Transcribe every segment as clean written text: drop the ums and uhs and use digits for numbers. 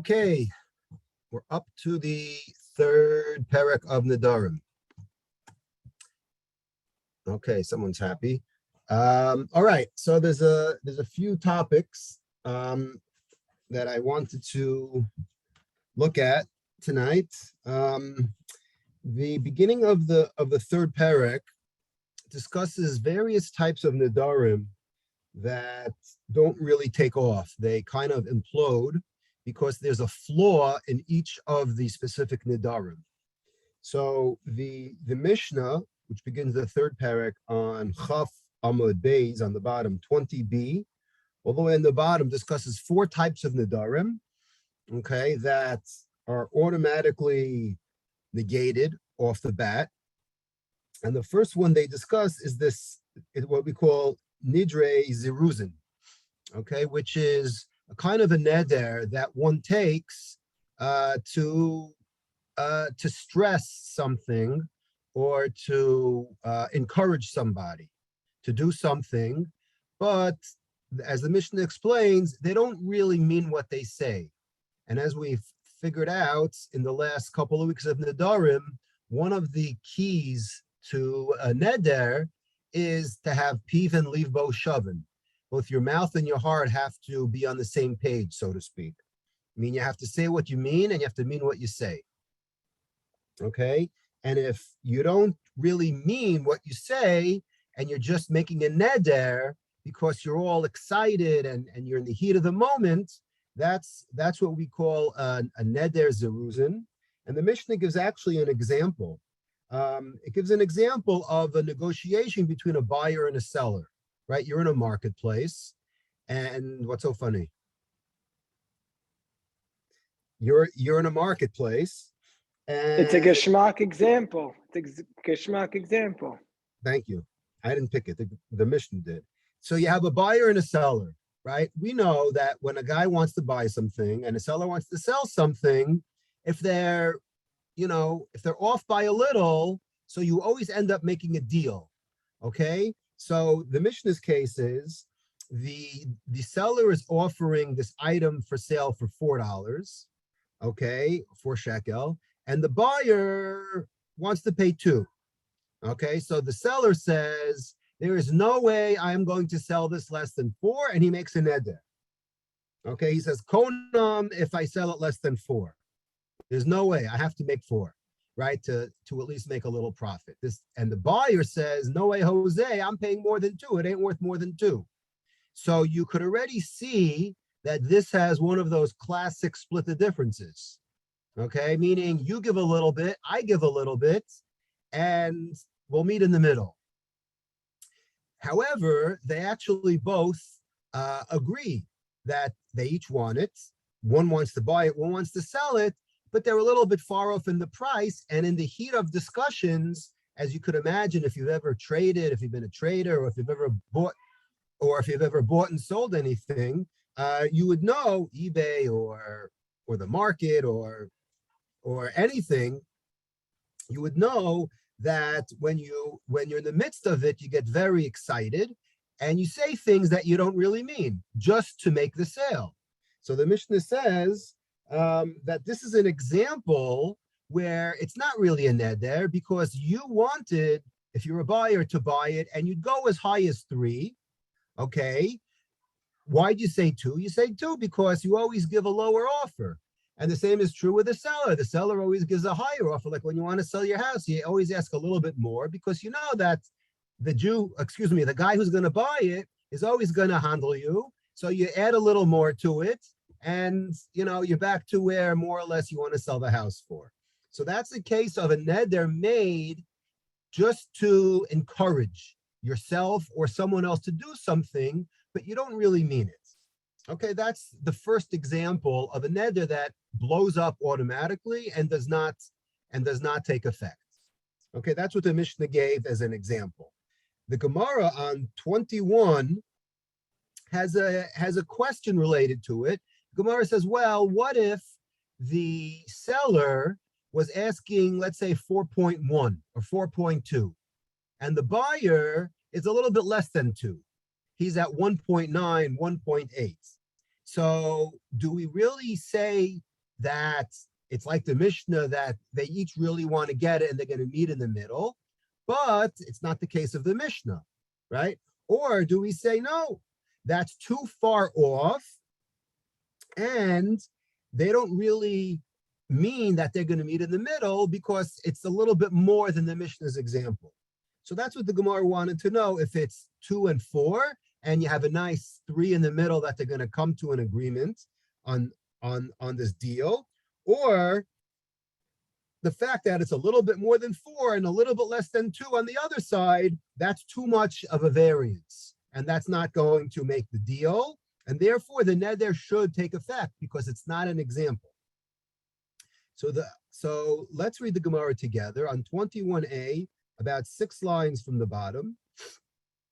Okay, we're up to the third parak of Nedarim. Okay, someone's happy. All right, so there's a few topics that I wanted to look at tonight. The beginning of the third parak discusses various types of Nedarim that don't really take off. They kind of implode because there's a flaw in each of the specific Nedarim. So the Mishnah, which begins the third parak on Chaf Amud Beis on the bottom, 20b, all the way in the bottom, discusses four types of Nedarim, okay, that are automatically negated off the bat. And the first one they discuss is this, what we call Nidre Ziruzin, okay, which is a kind of a neder that one takes to stress something or to encourage somebody to do something, but as the Mishnah explains, they don't really mean what they say. And as we've figured out in the last couple of weeks of Nedarim, one of the keys to a neder is to have piv and livbo shavin. Both your mouth and your heart have to be on the same page, so to speak. I mean, you have to say what you mean and you have to mean what you say. Okay? And if you don't really mean what you say and you're just making a neder because you're all excited and you're in the heat of the moment, that's what we call a neder zeruzin. And the Mishnah gives actually an example. It gives an example of a negotiation between a buyer and a seller, right? You're in a marketplace, and what's so funny? You're in a marketplace, and it's a geschmack example. It's a geschmack example. Thank you. I didn't pick it. The Mishnah did. So you have a buyer and a seller, right? We know that when a guy wants to buy something and a seller wants to sell something, if they're off by a little, so you always end up making a deal, okay? So the Mishnah's case is the seller is offering this item for sale for $4, okay, 4 shekel, and the buyer wants to pay 2, okay? So the seller says, there is no way I'm going to sell this less than 4, and he makes a neder. Okay, he says, konam if I sell it less than 4. There's no way, I have to make 4, right? To at least make a little profit. And the buyer says, no way, Jose, I'm paying more than 2. It ain't worth more than 2. So you could already see that this has one of those classic split the differences. Okay, meaning you give a little bit, I give a little bit, and we'll meet in the middle. However, they actually both agree that they each want it. One wants to buy it, one wants to sell it, but they're a little bit far off in the price. And in the heat of discussions, as you could imagine, if you've ever traded, if you've been a trader, or if you've ever bought and sold anything, you would know eBay or the market or anything. You would know that when you're in the midst of it, you get very excited and you say things that you don't really mean just to make the sale. So the Mishnah says that this is an example where it's not really a neder because you wanted, if you're a buyer, to buy it and you'd go as high as 3, okay? Why'd you say 2? You say 2 because you always give a lower offer. And the same is true with the seller. The seller always gives a higher offer. Like when you want to sell your house, you always ask a little bit more because you know that the guy who's going to buy it is always going to handle you. So you add a little more to it and, you're back to where more or less you want to sell the house for. So that's the case of a neder made just to encourage yourself or someone else to do something, but you don't really mean it. Okay, that's the first example of a neder that blows up automatically and does not take effect. Okay, that's what the Mishnah gave as an example. The Gemara on 21 has a question related to it. The Gemara says, well, what if the seller was asking, let's say 4.1 or 4.2, and the buyer is a little bit less than 2. He's at 1.9, 1.8. So do we really say that it's like the Mishnah that they each really want to get it and they're going to meet in the middle, but it's not the case of the Mishnah, right? Or do we say, no, that's too far off and they don't really mean that they're going to meet in the middle because it's a little bit more than the Mishnah's example. So that's what the Gemara wanted to know, if it's 2 and 4 and you have a nice 3 in the middle that they're going to come to an agreement on this deal, or the fact that it's a little bit more than 4 and a little bit less than 2 on the other side, that's too much of a variance. And that's not going to make the deal. And therefore, the neder should take effect because it's not an example. So let's read the Gemara together on 21a, about 6 lines from the bottom.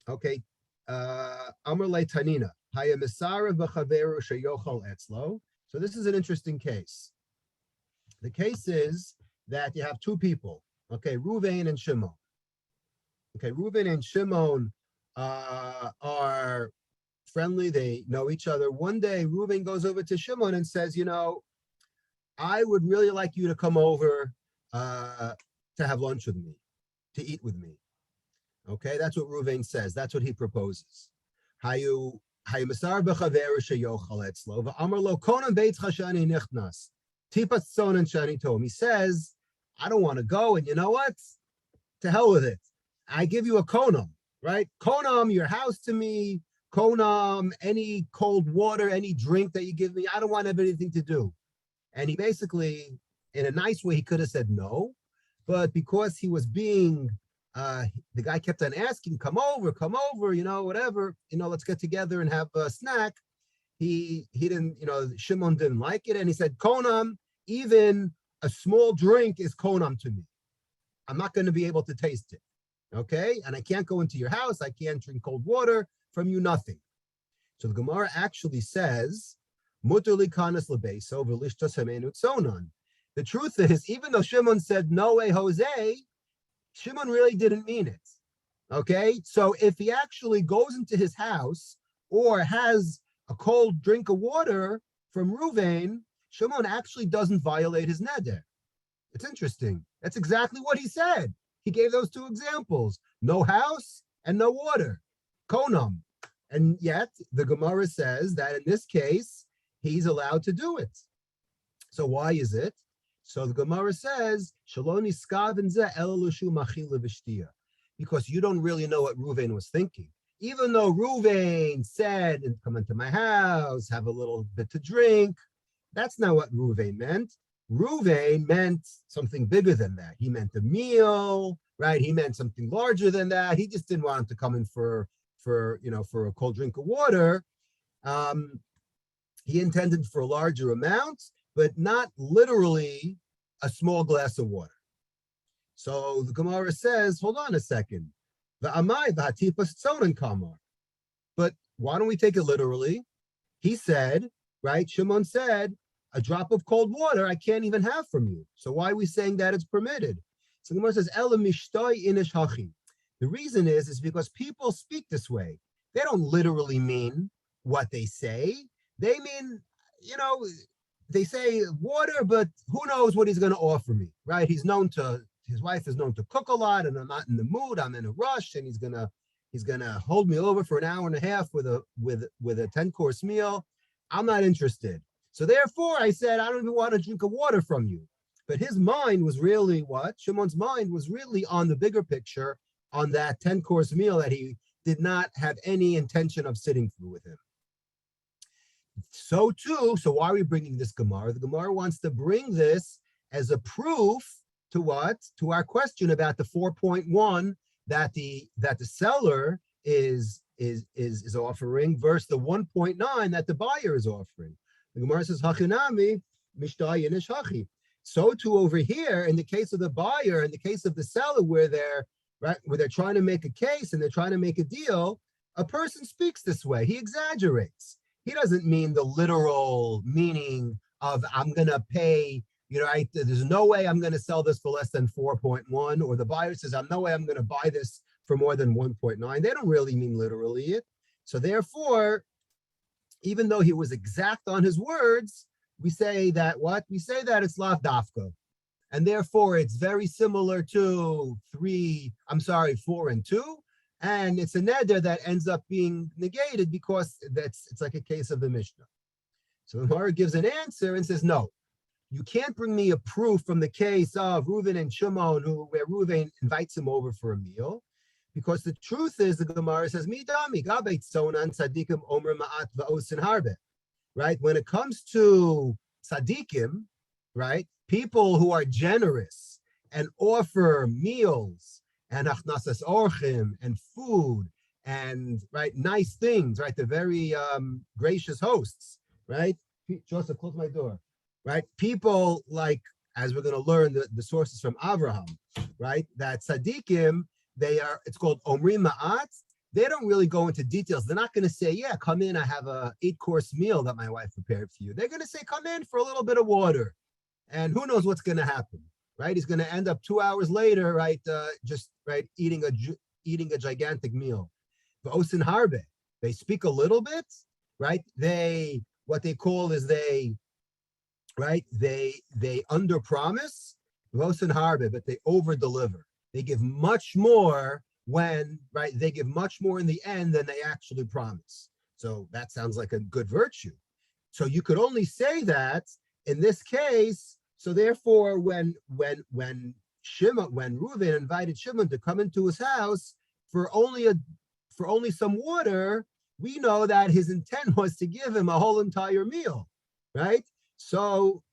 Okay. Amar le Tanina, Haya Misara v'chaveru sheyochal etzlo. So this is an interesting case. The case is that you have 2 people, okay, Reuven and Shimon. Okay, Reuven and Shimon are friendly, they know each other. One day, Reuven goes over to Shimon and says, I would really like you to come over to have lunch with me, to eat with me. Okay, that's what Reuven says. That's what he proposes. He says, I don't want to go, and you know what? To hell with it. I give you a konam, right? Konam, your house to me. Konam, any cold water, any drink that you give me, I don't want to have anything to do. And he basically, in a nice way, he could have said no, but because he was being, the guy kept on asking, come over, whatever, let's get together and have a snack. He didn't, Shimon didn't like it. And he said, konam, even a small drink is konam to me. I'm not going to be able to taste it. Okay. And I can't go into your house. I can't drink cold water from you, nothing. So the Gemara actually says, the truth is, even though Shimon said, no way, Jose, Shimon really didn't mean it. Okay. So if he actually goes into his house or has a cold drink of water from Reuven, Shimon actually doesn't violate his neder. It's interesting. That's exactly what he said. He gave those 2 examples, no house and no water, konam. And yet the Gemara says that in this case, he's allowed to do it. So why is it? So the Gemara says, because you don't really know what Reuven was thinking. Even though Reuven said, come into my house, have a little bit to drink, that's not what Reuven meant. Reuven meant something bigger than that. He meant a meal, right? He meant something larger than that. He just didn't want him to come in for a cold drink of water. He intended for a larger amount, but not literally a small glass of water. So the Gemara says, hold on a second. But why don't we take it literally? He said, right? Shimon said, a drop of cold water I can't even have from you. So why are we saying that it's permitted? So the Gemara says, the reason is because people speak this way. They don't literally mean what they say. They mean, they say water, but who knows what he's going to offer me, right? His wife is known to cook a lot, and I'm not in the mood. I'm in a rush, and he's gonna hold me over for an hour and a half with a 10-course meal. I'm not interested. So therefore, I said, I don't even want a drink of water from you. But his mind was really what? Shimon's mind was really on the bigger picture, on that 10-course meal that he did not have any intention of sitting through with him. So why are we bringing this Gemara? The Gemara wants to bring this as a proof to what? To our question about the 4.1 that the seller is offering versus the 1.9 that the buyer is offering. The Gemara says, Hachinami, Mishtay Yinish Hachi. So too over here, in the case of the buyer, in the case of the seller, where they're trying to make a case and they're trying to make a deal, a person speaks this way. He exaggerates. He doesn't mean the literal meaning of I'm going to pay, there's no way I'm going to sell this for less than 4.1, or the buyer says, no way I'm going to buy this for more than 1.9. They don't really mean literally it. So therefore, even though he was exact on his words, we say that what? We say that it's lav dafka. And therefore it's very similar to 4 and 2. And it's a neder that ends up being negated because it's like a case of the Mishnah. So the Gemara gives an answer and says, no, you can't bring me a proof from the case of Reuven and Shimon, where Reuven invites him over for a meal, because the truth is, the Gemara says, "Midami gabeit sonan tzadikim omer ma'at va'osin harbe." Right? When it comes to tzadikim, right, people who are generous and offer meals and achnasas orchim and food and right nice things, right? They're very gracious hosts, right? Joseph, close my door. Right? People like, as we're going to learn the sources from Avraham, right? That tzaddikim, it's called omrim ma'at. They don't really go into details. They're not going to say, yeah, come in, I have a 8-course meal that my wife prepared for you. They're going to say, come in for a little bit of water. And who knows what's going to happen, right? He's going to end up 2 hours later, right? Eating a gigantic meal. V'osin harbe, they speak a little bit, right? What they call is they under promise, v'osin harbe, but they over deliver. They give much more they give much more in the end than they actually promise. So that sounds like a good virtue. So you could only say that in this case. So therefore, when Reuven invited Shimon to come into his house for only some water, we know that his intent was to give him a whole entire meal, right? So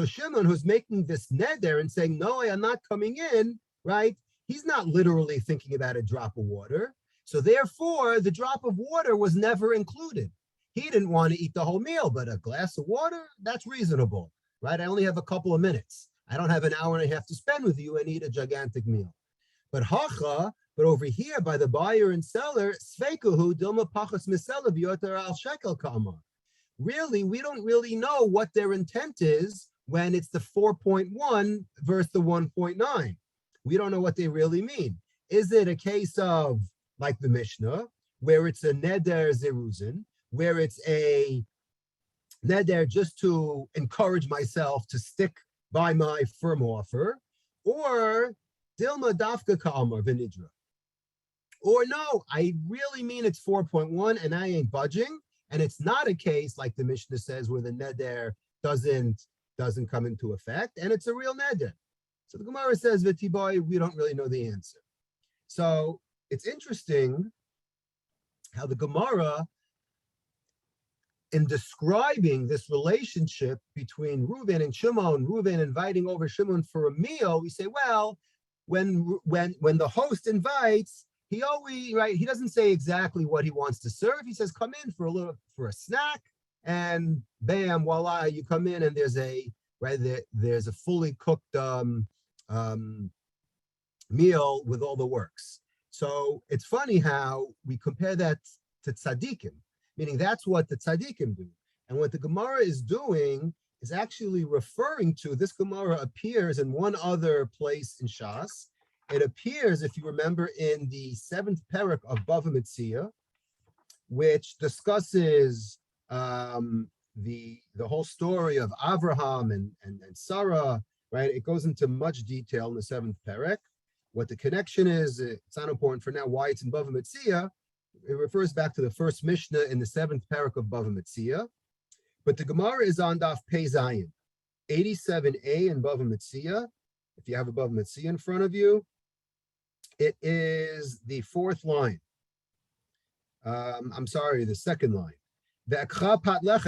Shimon, who's making this neder and saying, no, I am not coming in, right? He's not literally thinking about a drop of water. So therefore, the drop of water was never included. He didn't want to eat the whole meal, but a glass of water, that's reasonable, right? I only have a couple of minutes. I don't have an hour and a half to spend with you and eat a gigantic meal. But over here by the buyer and seller, sveikuhu dilma pachas misela v'yoter al shekel kama. Really, we don't really know what their intent is when it's the 4.1 versus the 1.9. We don't know what they really mean. Is it a case of, like the Mishnah, where it's a neder zeruzin, where it's a neder just to encourage myself to stick by my firm offer, or dilma dafka ka'amar v'nidra? Or no, I really mean it's 4.1 and I ain't budging, and it's not a case like the Mishnah says where the neder doesn't come into effect, and it's a real neder. So the Gemara says, "V'tiboy," we don't really know the answer. So it's interesting how the Gemara, in describing this relationship between Reuven and Shimon, Reuven inviting over Shimon for a meal, we say, well, when the host invites, he always, right, he doesn't say exactly what he wants to serve. He says, come in for a snack, and bam, voila, you come in and there's a fully cooked meal with all the works. So it's funny how we compare that to tzaddikim, meaning that's what the tzaddikim do. And what the Gemara is doing is actually referring to, this Gemara appears in one other place in Shas. It appears, if you remember, in the 7th parak of Bava Metzia, which discusses the whole story of Avraham and Sarah, right? It goes into much detail in the 7th parak. What the connection is, it's not important for now why it's in Bava Metzia. It refers back to the first Mishnah in the 7th parak of Bava Metzia. But the Gemara is on Daf Pei Zayin, 87a in Bava Metzia. If you have a Bava Metzia in front of you, it is the 4th line. The 2nd line.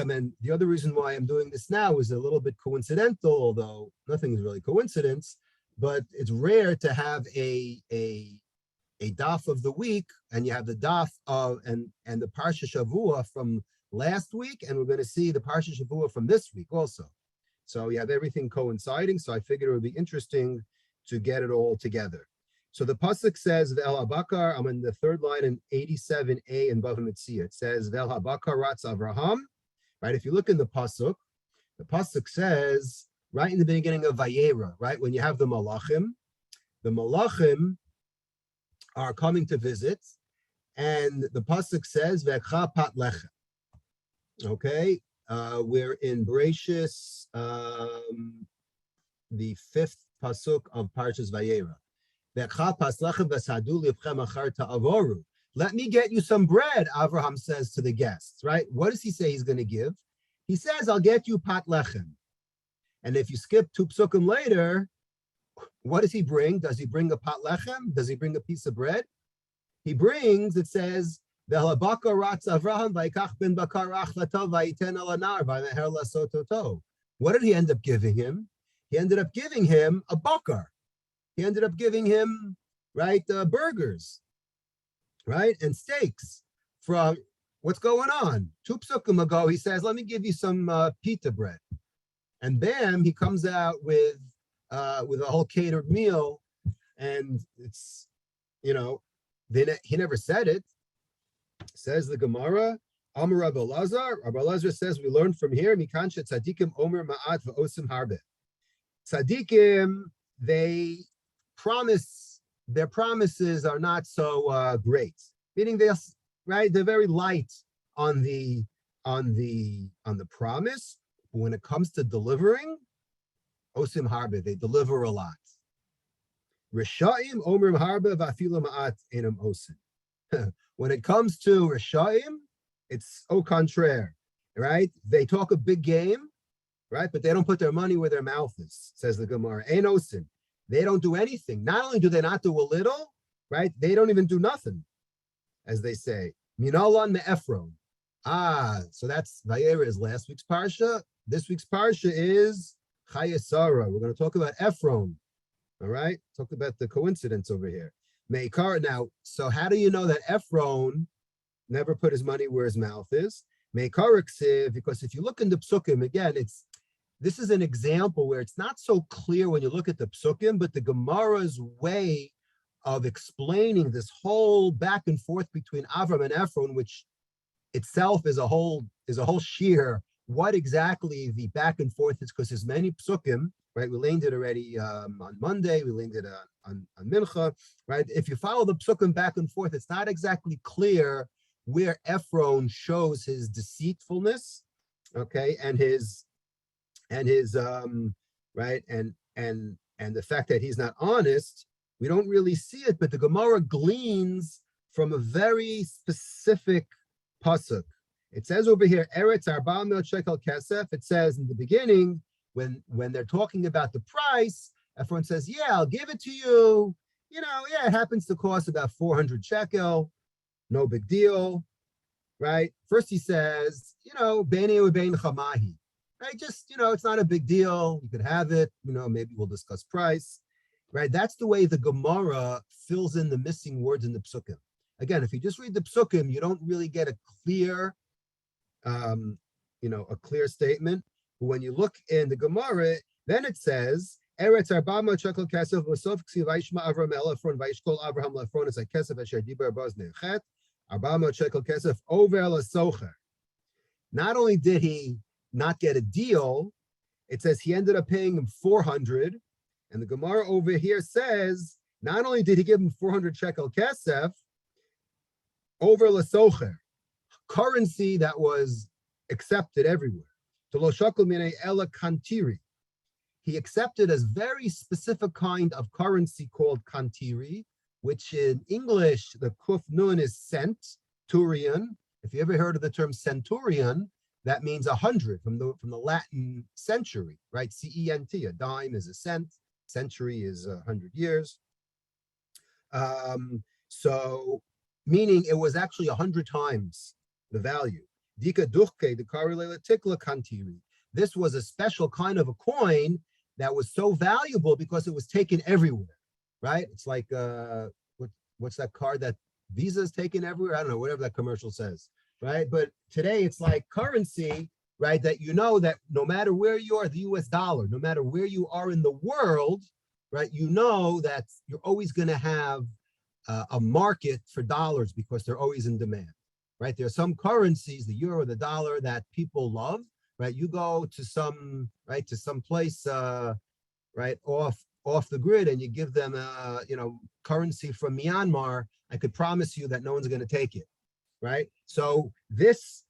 And the other reason why I'm doing this now is a little bit coincidental, although nothing is really coincidence, but it's rare to have a daf of the week, and you have the daf of and the Parsha Shavua from last week, and we're going to see the Parsha Shavua from this week also. So you have everything coinciding, so I figured it would be interesting to get it all together. So the pasuk says, "Ve'el habakar." I'm in the 3rd line in 87a in Bava Metzia. It says, "Ve'el habakar ratz Avraham." Right? If you look in the pasuk says right in the beginning of Vayera, right, when you have the malachim are coming to visit, and the pasuk says, "Ve'ekcha pat lechem." Okay, we're in Bereshis, the fifth pasuk of Parshas Vayera. Let me get you some bread, Avraham says to the guests, right? What does he say he's going to give? He says, I'll get you pat lechem. And if you skip two psukim later, what does he bring? Does he bring a pat lechem? Does he bring a piece of bread? He brings, it says, what did he end up giving him? He ended up giving him a bakar. He ended up giving him, right, burgers, right, and steaks from what's going on. Two psukim ago, he says, let me give you some pita bread. And bam, he comes out with a whole catered meal, and it's, he never said it. Says the Gemara, Amar Rabbi Elazar. Rabbi Elazar says we learned from here, Mikansha tzadikim omer ma'at v'osim harbe. Tzadikim, they promise, their promises are not so great. Meaning they're very light on the promise. But when it comes to delivering, osim harbe, they deliver a lot. Rishayim omrim harbe v'afilu ma'at enam osim. When it comes to Rishayim, it's au contraire, right? They talk a big game, right? But they don't put their money where their mouth is, says the Gemara. Ein osin. They don't do anything. Not only do they not do a little, right? They don't even do nothing, as they say. Minalan me'efron. So that's Vayera is last week's parsha. This week's parsha is Chayesara. We're going to talk about Ephron. All right? Talk about the coincidence over here. Meikar. Now, so how do you know that Ephron never put his money where his mouth is? Meikar ksiv, because if you look in the psukim, again, this is an example where it's not so clear when you look at the psukim, but the Gemara's way of explaining this whole back and forth between Avram and Ephron, which itself is a whole sheer, what exactly the back and forth is, because there's many psukim, right? We learned it already on Monday, we learned it on Mincha, right? If you follow the psukim back and forth, it's not exactly clear where Ephron shows his deceitfulness, okay, and his right, and the fact that he's not honest. We don't really see it, but the Gemara gleans from a very specific pasuk. It says over here, Eretz 400 shekel kesef. It says in the beginning, when they're talking about the price, everyone says, yeah, I'll give it to you. It happens to cost about 400 shekel. No big deal, right? First he says, Beni ubein chamahi, right? Just, it's not a big deal. You could have it, maybe we'll discuss price, right? That's the way the Gemara fills in the missing words in the psukim. Again, if you just read the psukim, you don't really get a clear, a clear statement. But when you look in the Gemara, then it says, Eretz 400 shekel kesef v'sof ksiv vayishma Avram el Ephron vayishkol Avraham le'Ephron es ha'kesef asher diber baz ne'chet 400 shekel kesef over l'socher. Not only did he not get a deal, it says he ended up paying him 400, and the Gemara over here says not only did he give him 400 shekel kesef over l'socher, currency that was accepted everywhere. He accepted a very specific kind of currency called kantiri, which in English, the kuf nun is centurion. If you ever heard of the term centurion, that means 100 from the Latin century, right? CENT, a dime is a cent, century is 100 years. So meaning it was actually 100 times the value. Dika duchke, the karilela tikla kantiri. This was a special kind of a coin that was so valuable because it was taken everywhere, right? It's like, what's that card that Visa is taken everywhere? I don't know, whatever that commercial says, right? But today it's like currency, right? That that no matter where you are, the US dollar, no matter where you are in the world, right? That you're always going to have a market for dollars because they're always in demand, right? There are some currencies, the euro, the dollar, that people love, right? You go to some place, right, off the grid, and you give them currency from Myanmar. I could promise you that no one's going to take it, right? So this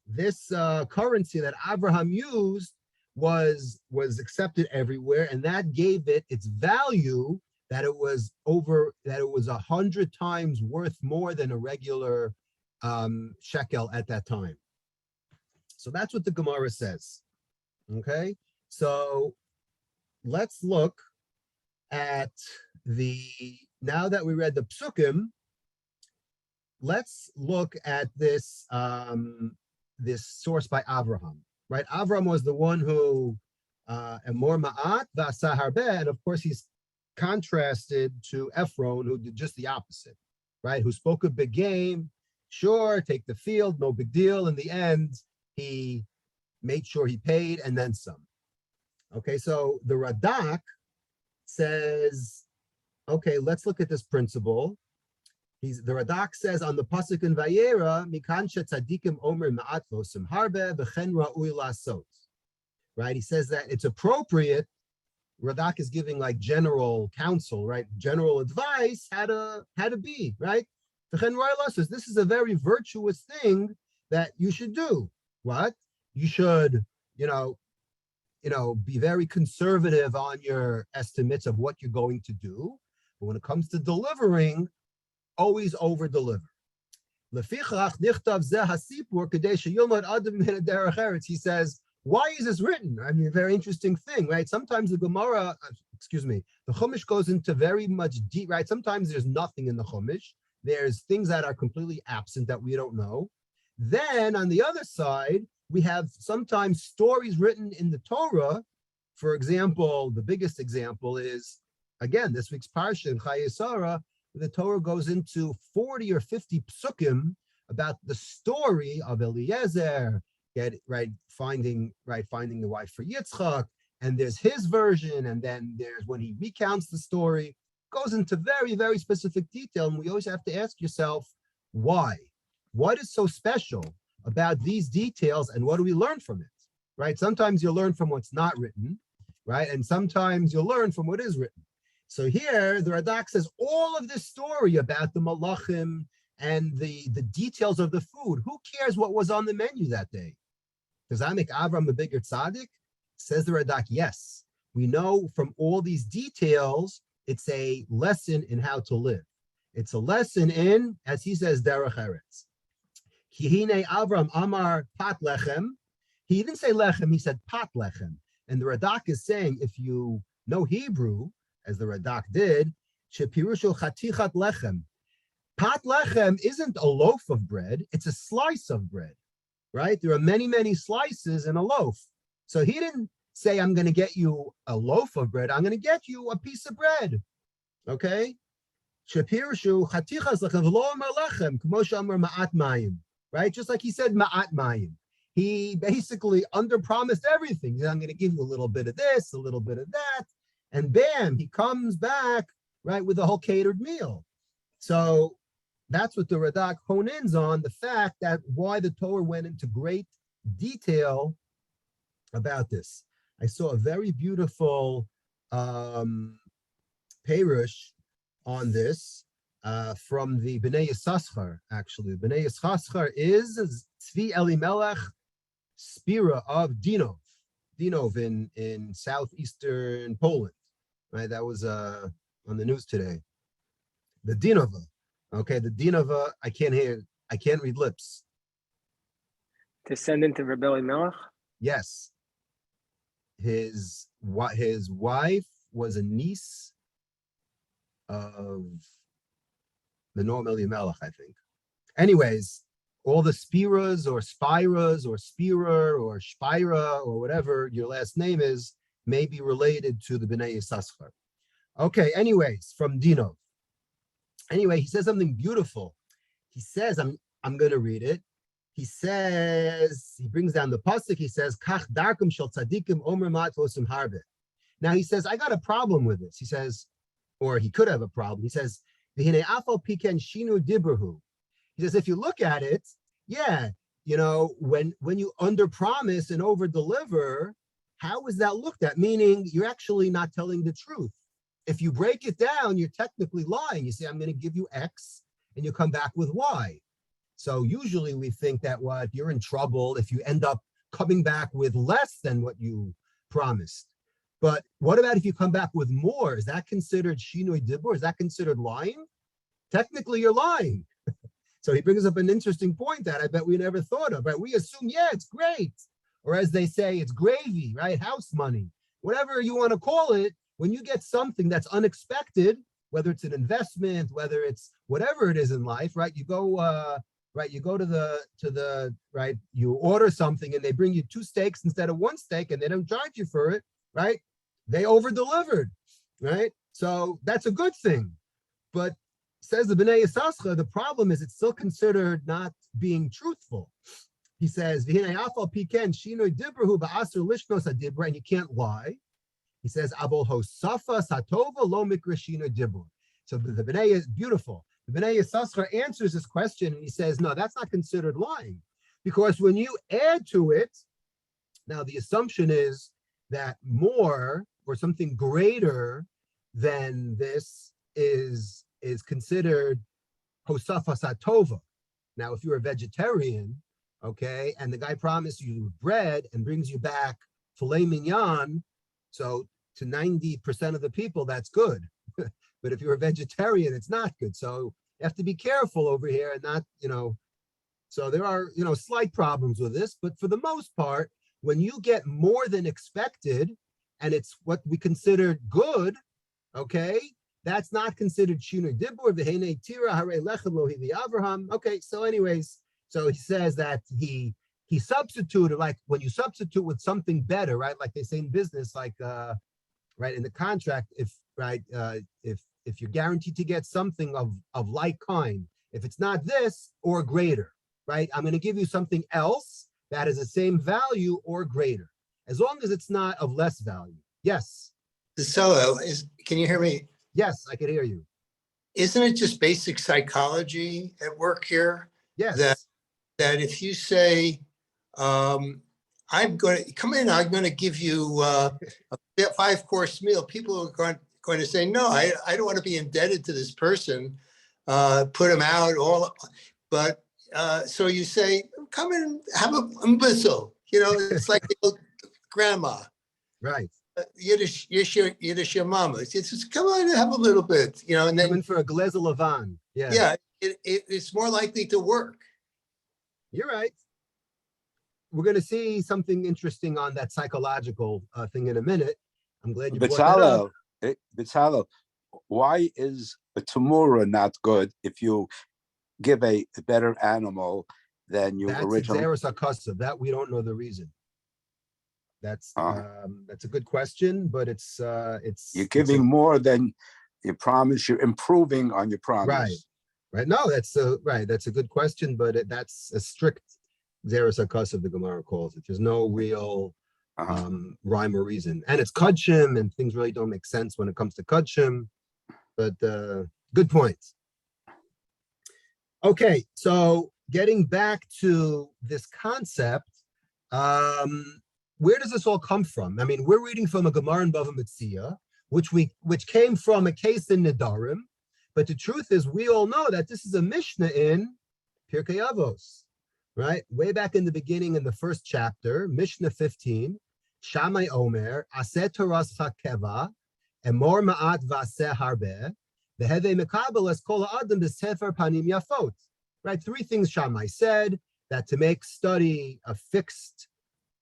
currency that Abraham used was accepted everywhere, and that gave it its value, that it was 100 times worth more than a regular shekel at that time. So that's what the Gemara says. Okay, so let's look at now that we read the psukim, let's look at this this source by Avraham, right? Avraham was the one who emor ma'at v'asa harbeh, and of course he's contrasted to Ephron, who did just the opposite, right? Who spoke a big game, sure, take the field, no big deal. In the end, he made sure he paid and then some. Okay, so the Radak says, okay, let's look at this principle. The Radak says on the pasuk in Vayera, Mikan shetzadikim omer ma'at v'osim harbe v'chen ra'ui lasot. Right, he says that it's appropriate. Radak is giving like general counsel, right? General advice how to be, right? V'chen ra'ui lasot. This is a very virtuous thing that you should do. What? You should, be very conservative on your estimates of what you're going to do. But when it comes to delivering, always over deliver. He says, why is this written? I mean, a very interesting thing, right? Sometimes the Gemara, the Chumash goes into very much deep, right? Sometimes there's nothing in the Chumash. There's things that are completely absent that we don't know. Then on the other side, we have sometimes stories written in the Torah. For example, the biggest example is, again, this week's parsha in Chayei Sarah. The Torah goes into 40 or 50 psukim about the story of Eliezer, finding the wife for Yitzchak, and there's his version, and then there's when he recounts the story, goes into very, very specific detail, and we always have to ask yourself, why? What is so special about these details, and what do we learn from it, right? Sometimes you'll learn from what's not written, right? And sometimes you'll learn from what is written. So here, the Radak says all of this story about the malachim and the details of the food. Who cares what was on the menu that day? Does that make Avram a bigger tzaddik? Says the Radak, yes. We know from all these details, it's a lesson in how to live. It's a lesson in, as he says, derech eretz. Kihine Avram Amar pat lechem. He didn't say lechem, he said pat lechem. And the Radak is saying, if you know Hebrew, as the Radak did, shepirushu chatichat lechem. Pat lechem isn't a loaf of bread, it's a slice of bread, right? There are many, many slices in a loaf. So he didn't say, I'm going to get you a loaf of bread, I'm going to get you a piece of bread, okay? Shepirushu chatichas lechem v'lo amar lechem, k'mo she'amar ma'at mayim, right? Just like he said ma'at mayim. He basically underpromised everything. He said, I'm going to give you a little bit of this, a little bit of that. And bam, he comes back, right, with a whole catered meal. So that's what the Radak hone in on, the fact that why the Torah went into great detail about this. I saw a very beautiful Perush on this from the Bnei Yissaschar, actually. Bnei Yissaschar is Tzvi Elimelech Spira of Dinov in southeastern Poland. Right, that was on the news today. The Dinova, okay, the Dinova. I can't read lips. Descendant of Rebbe Elimelech? Yes. His wife was a niece of the Noam Elimelech, I think. Anyways, all the Spiras or Spiras or Spira or Spira or whatever your last name is may be related to the Bnei Yissaschar. Okay, anyways, from Dino. Anyway, he says something beautiful. He says, I'm going to read it. He says, he brings down the pasuk, he says, Kach darkum shel tzadikim omer mat v'osim harbe. Now he says, I got a problem with this. He says, or he could have a problem. He says, V'hinei afal piken shinu dibrahu. He says, if you look at it, yeah, when you underpromise and overdeliver, how is that looked at? Meaning you're actually not telling the truth. If you break it down, you're technically lying. You say, I'm going to give you X, and you come back with Y. So usually we think that what you're in trouble if you end up coming back with less than what you promised. But what about if you come back with more? Is that considered shinoi dibur? Is that considered lying? Technically, you're lying. So he brings up an interesting point that I bet we never thought of, right? We assume, yeah, it's great. Or as they say, it's gravy, right? House money, whatever you want to call it. When you get something that's unexpected, whether it's an investment, whether it's whatever it is in life, right? You go to the right, you order something and they bring you 2 steaks instead of 1 steak and they don't charge you for it, right? They over-delivered, right? So that's a good thing. But says the Bnei Yissaschar, the problem is it's still considered not being truthful. He says, and you can't lie. He says, so the Bnei is beautiful. The Bnei Yissaschar answers this question and he says, no, that's not considered lying. Because when you add to it, now the assumption is that more or something greater than this is considered hosafa satova. Now, if you're a vegetarian, okay, and the guy promised you bread and brings you back filet mignon, so to 90% of the people, that's good. But if you're a vegetarian, it's not good. So you have to be careful over here and not, so there are, slight problems with this, but for the most part, when you get more than expected and it's what we consider good, okay, that's not considered shinui dibur. V'heinei tira harei lechem lo hivi Avraham. Okay, so anyways, so he says that he substituted, like when you substitute with something better, right? Like they say in business, like right in the contract, if you're guaranteed to get something of like kind, if it's not this or greater, right? I'm going to give you something else that is the same value or greater, as long as it's not of less value. Yes. So can you hear me? Yes, I can hear you. Isn't it just basic psychology at work here? Yes. That if you say, I'm going to come in, I'm going to give you a 5-course meal, people are going to say, no, I don't want to be indebted to this person, put them out, but so you say, come in, have a mbizzle. It's like the old grandma. Right. Yiddish your mama. It's just come on and have a little bit, and then come in for a glaze of Levan. Yeah, it's more likely to work. You're right. We're going to see something interesting on that psychological thing in a minute. I'm glad you brought that up. Bezalel, why is a tamura not good if you give a better animal than you originally? That's Xeris that we don't know the reason. That's a good question, but it's you're giving more than you promise. You're improving on your promise. Right. No, that's a good question, but that's a strict Xeris HaKasav, the Gemara calls it. There's no real rhyme or reason, and it's Kudshim, and things really don't make sense when it comes to Kudshim. But good point. Okay, so getting back to this concept. Where does this all come from? I mean, we're reading from a Gemara in Bava Metzia, which came from a case in Nedarim, but the truth is we all know that this is a Mishnah in Pirkei Avos, right? Way back in the beginning in the first chapter, Mishnah 15, Shammai Omer, Aseh Toras Hakeva, Emor Ma'at Vaseh Harbe, Veheve Mekabel Es Kol Adam B'Sefer Panim Yafot. Right? 3 things Shammai said, that to make study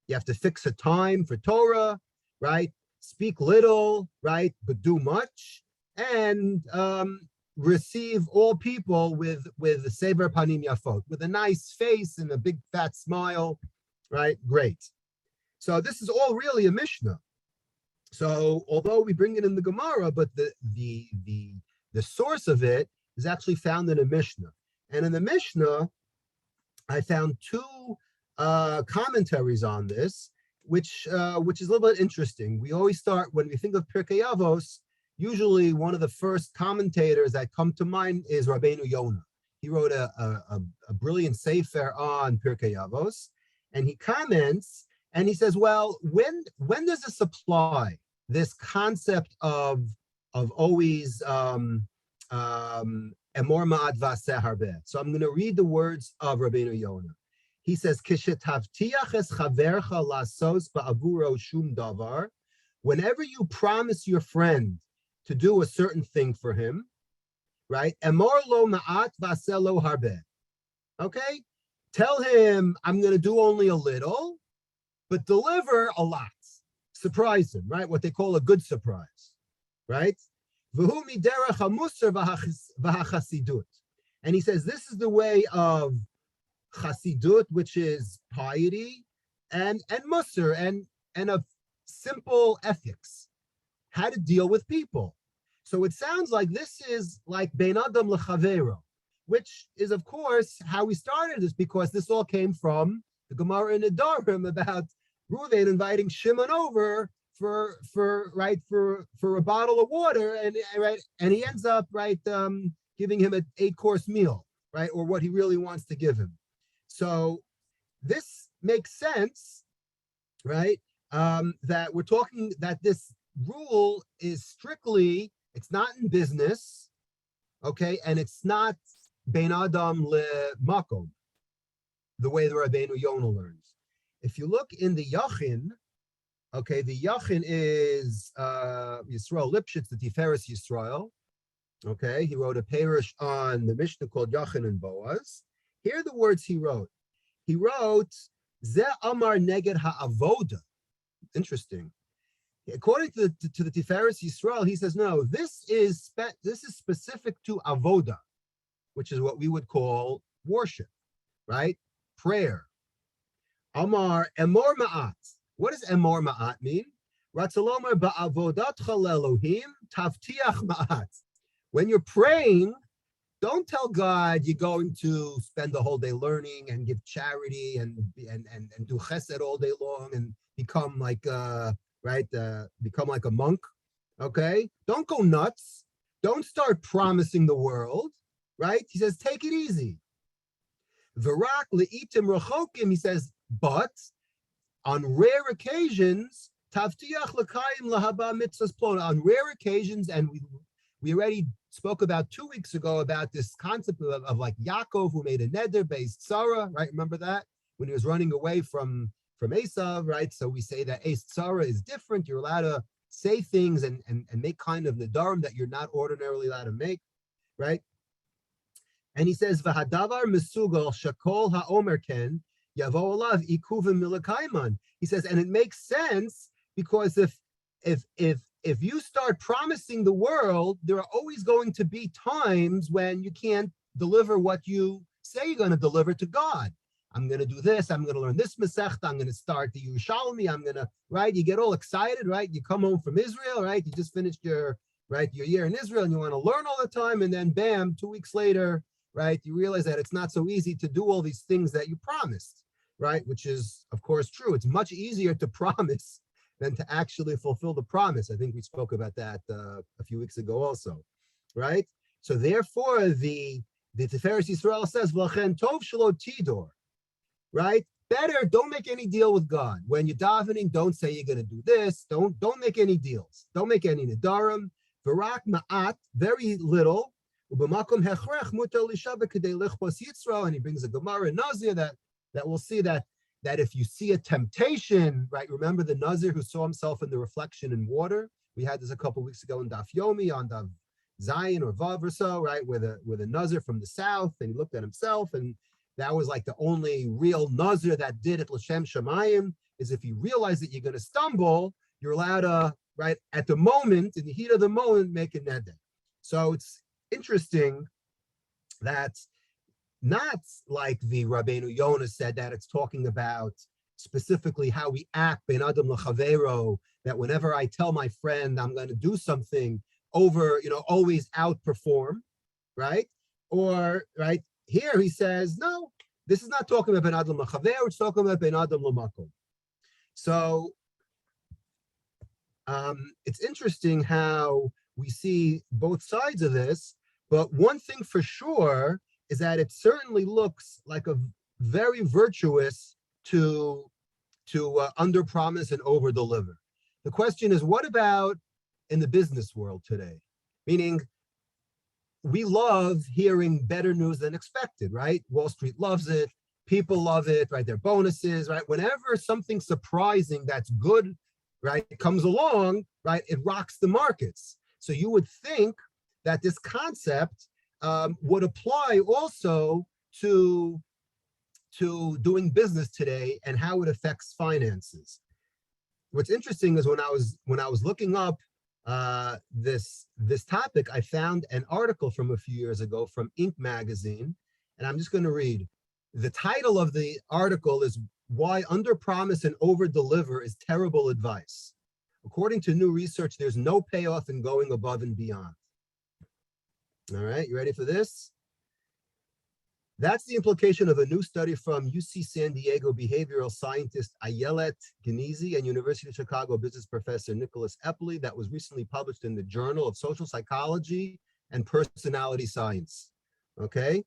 you have to fix a time for Torah, right? Speak little, right? But do much, and receive all people with the sever panim yafot, with a nice face and a big fat smile, right? Great. So this is all really a Mishnah. So although we bring it in the Gemara, but the source of it is actually found in a Mishnah. And in the Mishnah, I found 2 commentaries on this, which is a little bit interesting. We always start, when we think of Pirkei Avos, usually one of the first commentators that come to mind is Rabbeinu Yonah. He wrote a brilliant sefer on Pirkei Avos, and he comments, and he says, well, when does this apply? This concept of always Emor ma'at v'aseh harbeh. So I'm going to read the words of Rabbeinu Yonah. He says, "Kishetavtiach es chavercha lasos ba'avuro shum davar." Whenever you promise your friend to do a certain thing for him, right? Emor lo ma'at v'aseh lo harbeh. Okay? Tell him, I'm going to do only a little, but deliver a lot. Surprise him, right? What they call a good surprise, right? And he says, this is the way of chassidut, which is piety, and musar, and of simple ethics, how to deal with people. So it sounds like this is like bein adam lechavero, which is, of course, how we started this, because this all came from the Gemara in Nedarim about Reuven inviting Shimon over for a bottle of water, and he ends up giving him an 8-course meal, right, or what he really wants to give him. So this makes sense, right? That we're talking that this rule is strictly, it's not in business, okay, and it's not bein adam le makom, the way the Rabbeinu Yonah learns. If you look in the Yachin, okay, the Yachin is Yisrael Lipschitz, the Tiferes Yisrael. Okay, he wrote a parish on the Mishnah called Yachin and Boaz. Here are the words he wrote. He wrote, Ze Amar Neged Ha'avoda. Interesting. According to the Tiferes Yisrael, he says, no, this is specific to avoda, which is what we would call worship, right? Prayer. Amar emor ma'at. What does emor ma'at mean? Ratzalomar ba'avodatcha le'Elohim tavtiach ma'at. When you're praying, don't tell God you're going to spend the whole day learning and give charity and do chesed all day long and become like become like a monk. Okay, don't go nuts. Don't start promising the world. Right? He says, take it easy. V'rak le'itim rachokim. He says, but on rare occasions, tavtiach l'kayim lahaba mitzvahs plona. On rare occasions, and we already spoke about 2 weeks ago about this concept of like Yaakov, who made a neder based Sarah, right? Remember that when he was running away from Esav, right? So we say that Sarah is different. You're allowed to say things and make kind of nedarim that you're not ordinarily allowed to make, right? And he says, "V'hadavar mesugal shakol haomer ken yavo olav ikuvim milakaiman." He says, and it makes sense because if you start promising the world, there are always going to be times when you can't deliver what you say you're going to deliver to God. I'm going to do this. I'm going to learn this Masechta. I'm going to start the Yerushalmi. I'm going to, right? You get all excited, right? You come home from Israel, right? You just finished your year in Israel and you want to learn all the time. And then bam, 2 weeks later, right? You realize that it's not so easy to do all these things that you promised, right? Which is, of course, true. It's much easier to promise than to actually fulfill the promise. I think we spoke about that a few weeks ago also, right? So therefore, the Tiferes Yisrael says, "V'lachen tov shelo tidor," right? Better, don't make any deal with God. When you're davening, don't say you're going to do this. Don't make any deals. Don't make any nedarim. V'rak ma'at, very little. U'b'makom hechrech mutar l'shava k'dei lichpos Yitzro, and he brings a Gemara in Nazir that we'll see that if you see a temptation, right? Remember the Nazir who saw himself in the reflection in water? We had this a couple of weeks ago in Daf Yomi on Daf Zion or Vav or so, right? With a Nazir from the south, and he looked at himself, and that was like the only real Nazir that did it L'Shem Shemayim, is if you realize that you're going to stumble, you're allowed to, right, at the moment, in the heat of the moment, make a neder. So it's interesting that not like the Rabbeinu Yonah said that it's talking about specifically how we act, bein adam l'chavero, that whenever I tell my friend I'm going to do something over, always outperform, right? Or, right, here he says, no, this is not talking about bein adam l'chavero, it's talking about bein adam l'makom. So it's interesting how we see both sides of this, but one thing for sure is that it certainly looks like a very virtuous to under-promise and over-deliver. The question is, what about in the business world today? Meaning, we love hearing better news than expected, right? Wall Street loves it. People love it, right? Their bonuses, right? Whenever something surprising that's good, right, comes along, right, it rocks the markets. So you would think that this concept would apply also to doing business today and how it affects finances. What's interesting is when I was looking up this topic, I found an article from a few years ago from Inc. magazine, and I'm just going to read. The title of the article is "Why Under-Promise and Over-Deliver is Terrible Advice. According to new research, there's no payoff in going above and beyond." All right, you ready for this? That's the implication of a new study from UC San Diego behavioral scientist Ayelet Genizi and University of Chicago business professor Nicholas Epley that was recently published in the Journal of Social Psychology and Personality Science. Okay?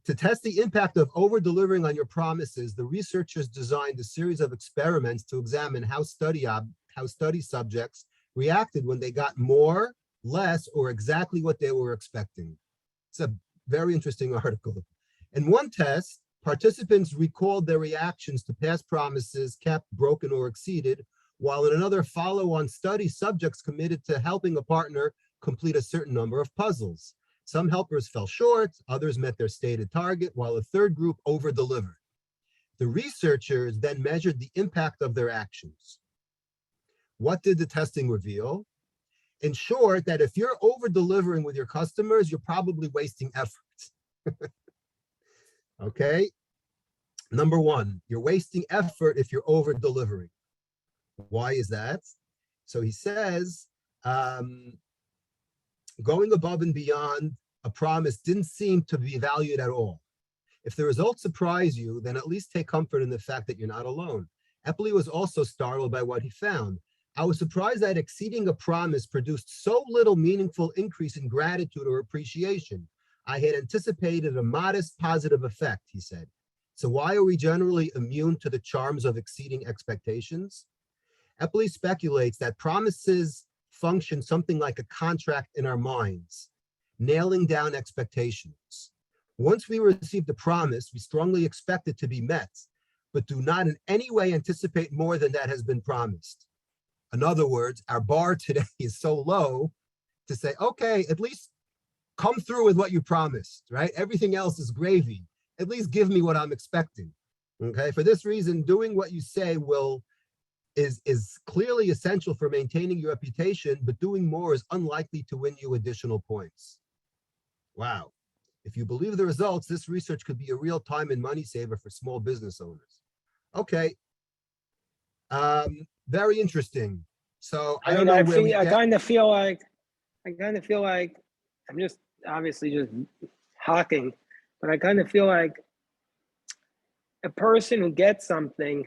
To test the impact of over-delivering on your promises, the researchers designed a series of experiments to examine how study subjects reacted when they got more, less, or exactly what they were expecting. It's a very interesting article. In one test, participants recalled their reactions to past promises kept, broken, or exceeded, while in another follow-on study, subjects committed to helping a partner complete a certain number of puzzles. Some helpers fell short, others met their stated target, while a third group over-delivered. The researchers then measured the impact of their actions. What did the testing reveal? In short, that if you're over-delivering with your customers, you're probably wasting effort. Okay? Number one, you're wasting effort if you're over-delivering. Why is that? So he says, going above and beyond a promise didn't seem to be valued at all. If the results surprise you, then at least take comfort in the fact that you're not alone. Epley was also startled by what he found. I was surprised that exceeding a promise produced so little meaningful increase in gratitude or appreciation. I had anticipated a modest positive effect, he said. So why are we generally immune to the charms of exceeding expectations? Epley speculates that promises function something like a contract in our minds, nailing down expectations. Once we receive the promise, we strongly expect it to be met, but do not in any way anticipate more than that has been promised. In other words, our bar today is so low to say, okay, at least come through with what you promised, right? Everything else is gravy. At least give me what I'm expecting, okay? For this reason, doing what you say is clearly essential for maintaining your reputation, but doing more is unlikely to win you additional points. Wow. If you believe the results, this research could be a real time and money saver for small business owners. Okay. Very interesting. So I don't know where we I kind of feel like I'm just obviously just hawking, but I kind of feel like a person who gets something,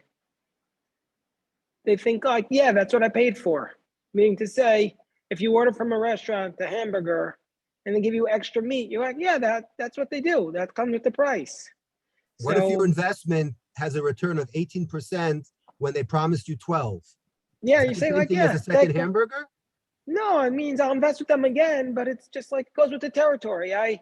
they think like, yeah, that's what I paid for. Meaning to say, if you order from a restaurant the hamburger and they give you extra meat, you're like, yeah, that's what they do. That comes with the price. What if your investment has a return of 18% when they promised you 12? Yeah, Is you that say the same like, thing yeah, as a second hamburger? No, it means I'll invest with them again, but it's just like it goes with the territory. I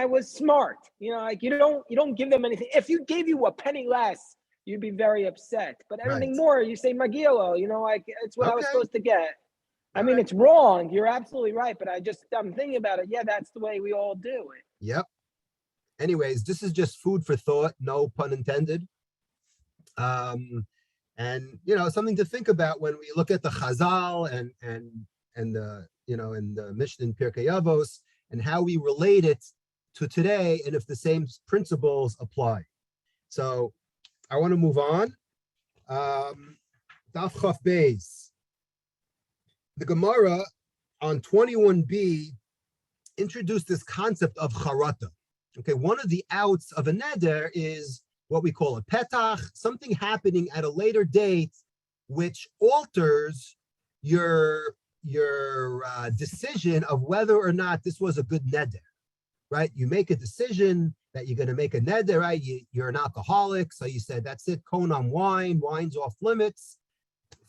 was smart, like you don't give them anything. If you gave you a penny less, you'd be very upset. But anything more, you say Magilo, like it's what I was supposed to get. I mean, it's wrong. You're absolutely right. But I'm thinking about it. Yeah, that's the way we all do it. Yep. Anyways, this is just food for thought, no pun intended. And something to think about when we look at the Chazal and the the Mishnah in Pirkei Avos and how we relate it to today, and if the same principles apply. So I want to move on. Daf Chaf Beis. The Gemara on 21b introduced this concept of charata. Okay, one of the outs of a neder is what we call a petach, something happening at a later date which alters your decision of whether or not this was a good neder, right? You make a decision that you're going to make a neder, right? You're an alcoholic, so you said, that's it, cone on wine, wine's off limits,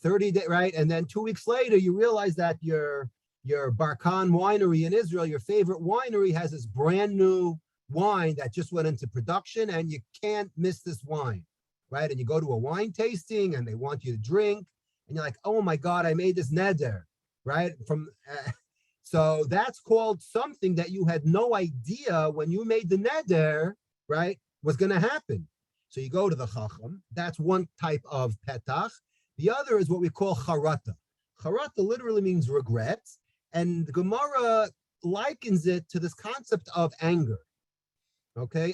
30 days, right? And then 2 weeks later, you realize that you're your Barkan winery in Israel, your favorite winery has this brand new wine that just went into production and you can't miss this wine, right? And you go to a wine tasting and they want you to drink and you're like, oh my God, I made this neder, right? So that's called something that you had no idea when you made the neder, right, was going to happen. So you go to the chacham. That's one type of petach. The other is what we call charata. Charata literally means regret. And the Gemara likens it to this concept of anger. Okay,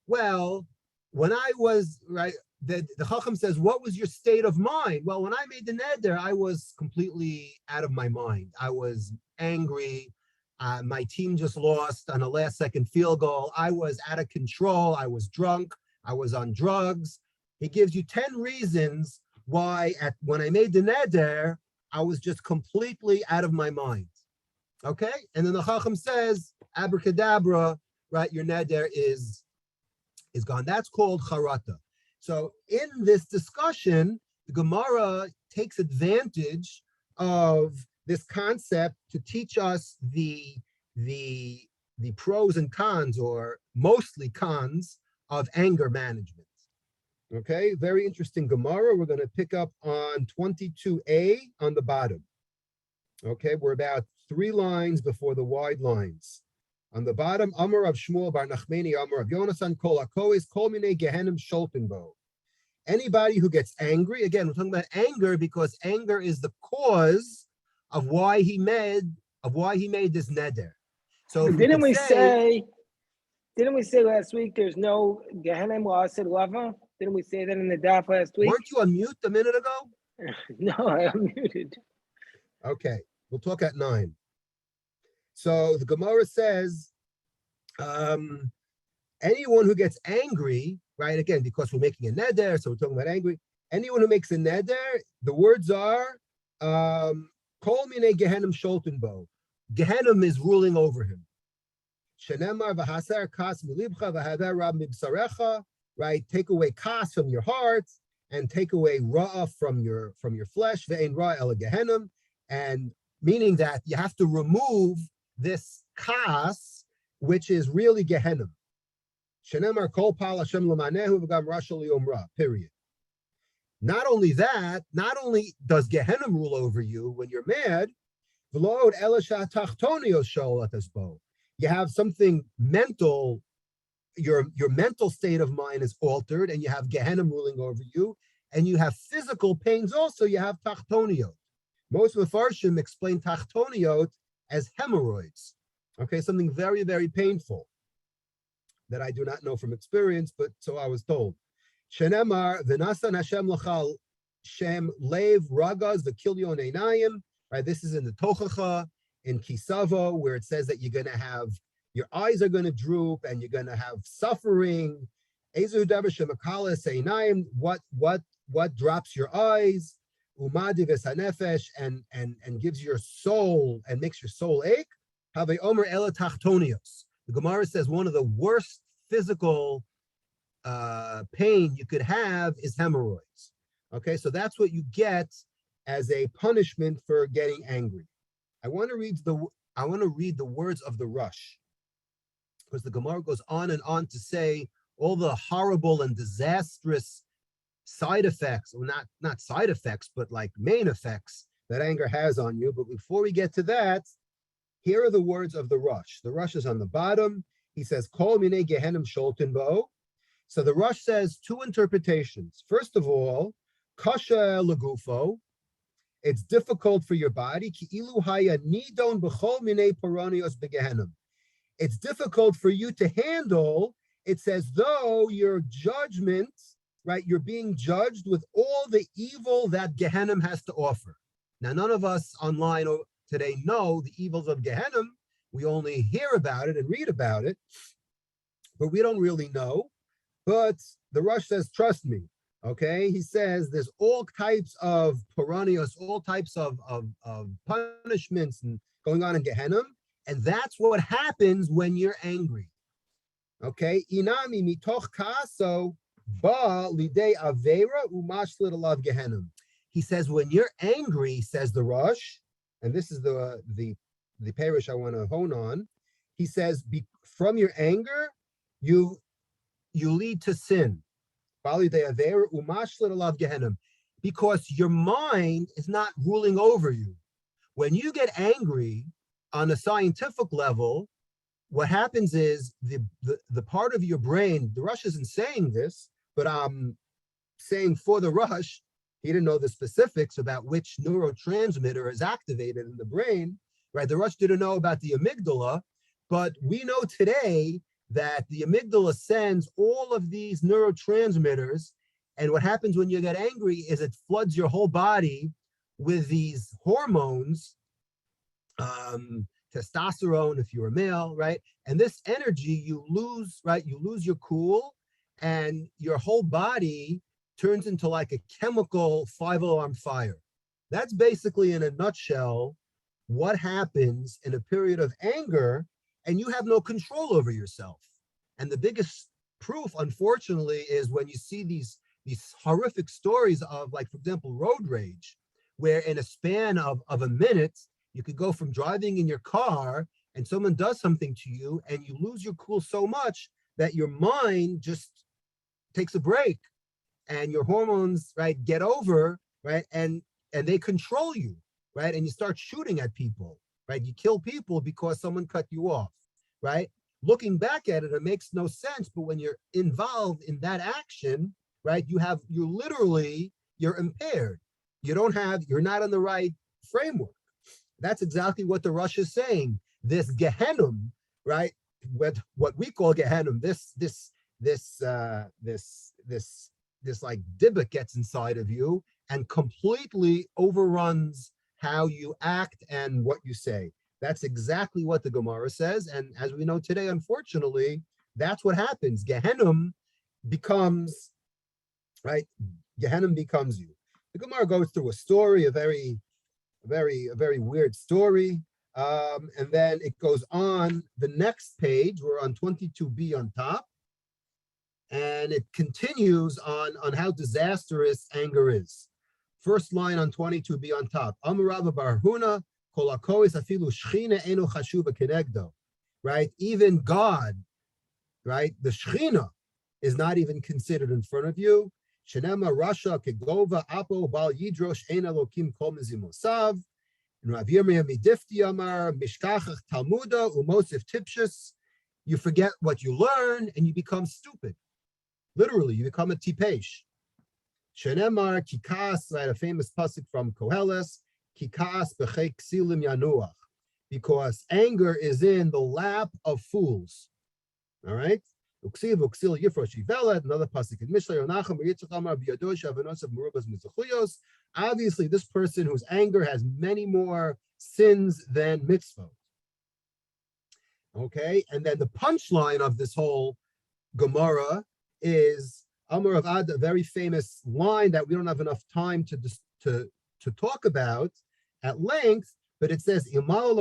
well, when I was, right, the chacham says, what was your state of mind? Well, when I made the neder, I was completely out of my mind. I was angry. My team just lost on a last second field goal. I was out of control. I was drunk. I was on drugs. He gives you 10 reasons why when I made the neder, I was just completely out of my mind. Okay? And then the chacham says, abracadabra, right? Your neder is gone. That's called charata. So in this discussion, the Gemara takes advantage of this concept to teach us the pros and cons, or mostly cons, of anger management. Okay, very interesting Gemara. We're going to pick up on 22a on the bottom. Okay, we're about 3 lines before the wide lines. On the bottom, Amar of Shmuel bar Nachmani, Amar of Yonasan, Kol HaKois, Kol Minei Gehenim Sholtenbo. Anybody who gets angry, again, we're talking about anger because anger is the cause of why he made this neder. So didn't we say last week there's no Gehenim La'asid Lava? Didn't we say that in the daf last week? Weren't you on mute a minute ago? No, I unmuted. Okay, we'll talk at 9. So the Gemara says, anyone who gets angry, right? Again, because we're making a neder, so we're talking about angry. Anyone who makes a neder, the words are, Kol Minei Gehenim Sholtenbo. Gehenim is ruling over him. Shenemar v'haser kas milibcha v'haver rab mibsarecha. Right, take away kas from your heart and take away ra'ah from your flesh. Ve'ein ra'ah el gehenim, and meaning that you have to remove this kas, which is really gehenim. Shenemar kol pal Hashem l'manehu v'gam rasha li'omra. Period. Not only that, not only does gehenim rule over you when you're mad, v'lo elisha tachtonios sholat asbo. You have something mental. Your mental state of mind is altered, and you have Gehenim ruling over you, and you have physical pains also. You have tachtoniot. Most of the Farshim explain tachtoniot as hemorrhoids. Okay, something very, very painful that I do not know from experience, but so I was told. Shenemar v'nasan Hashem l'chal shem lev ragaz v'kilyon einayim. Right, this is in the Tochacha in Kisavo, where it says that you're going to have, your eyes are going to droop and you're going to have suffering. What drops your eyes? And gives your soul and makes your soul ache. The Gemara says one of the worst physical pain you could have is hemorrhoids. Okay, so that's what you get as a punishment for getting angry. I want to read the words of the Rush, because the Gemara goes on and on to say all the horrible and disastrous side effects, or not side effects, but like main effects that anger has on you. But before we get to that, here are the words of the Rush. The Rush is on the bottom. He says, Kol minei gehenim sholtenbo. So the Rush says 2 interpretations. First of all, kasha legufo. It's difficult for your body. Ki ilu haya nidon b'chol minei paranios begehenim. It's difficult for you to handle. It's as though your judgment, right? You're being judged with all the evil that Gehenim has to offer. Now, none of us online today know the evils of Gehenim. We only hear about it and read about it, but we don't really know. But the Rush says, trust me, okay? He says there's all types of paranios, all types of punishments and going on in Gehenim. And that's what happens when you're angry. Okay? Inami mitoch kaso ba lidei avera umashlit alav gehenim. He says, when you're angry, says the Rush, and this is the parish I want to hone on. He says, from your anger, you lead to sin. Because your mind is not ruling over you. When you get angry on a scientific level, what happens is the part of your brain, the Rush isn't saying this, but I'm saying for the Rush, he didn't know the specifics about which neurotransmitter is activated in the brain, right? The Rush didn't know about the amygdala, but we know today that the amygdala sends all of these neurotransmitters, and what happens when you get angry is it floods your whole body with these hormones, testosterone if you're a male, right? And this energy you lose, right? You lose your cool, and your whole body turns into like a chemical 5-alarm fire. That's basically, in a nutshell, what happens in a period of anger, and you have no control over yourself. And the biggest proof, unfortunately, is when you see these horrific stories of, like, for example, road rage, where in a span of a minute, you could go from driving in your car and someone does something to you and you lose your cool so much that your mind just takes a break and your hormones, right, get over, right, and they control you, right, and you start shooting at people, right? You kill people because someone cut you off, right? Looking back at it, it makes no sense, but when you're involved in that action, right, you're impaired. You're not in the right framework. That's exactly what the Rush is saying. This Gehenna, right, what we call Gehenna, this like Dybbuk gets inside of you and completely overruns how you act and what you say. That's exactly what the Gemara says. And as we know today, unfortunately, that's what happens. Gehenna becomes, right? Gehenna becomes you. The Gemara goes through a story, a very weird story. And then it goes on the next page. We're on 22b on top. And it continues on how disastrous anger is. First line on 22b on top. Amarav bar Huna, kol hakois afilu shchina eno chashuva kenegdo. Right? Even God, right? The Shechina is not even considered in front of you. Shenema Rasha kegova apo bal yidrosh ein elokim kol mizimosav. And Rav Yirmiyah midifti amar mishkachach talmuda umosif tipshus. You forget what you learn and you become stupid. Literally, you become a tipesh. Shenemar kikas, right, a famous pasuk from Koheles, kikas b'chei ksilim yanuach, because anger is in the lap of fools. All right. Uksiv uksil yifrosh yiveled. Another pasuk in Mishlei Yonacham Yitzchak amar biyadosh avanos of merubas mitzachuyos. Obviously, this person whose anger has many more sins than mitzvot. Okay, and then the punchline of this whole Gemara is Amar of Ad, a very famous line that we don't have enough time to talk about at length, but it says, all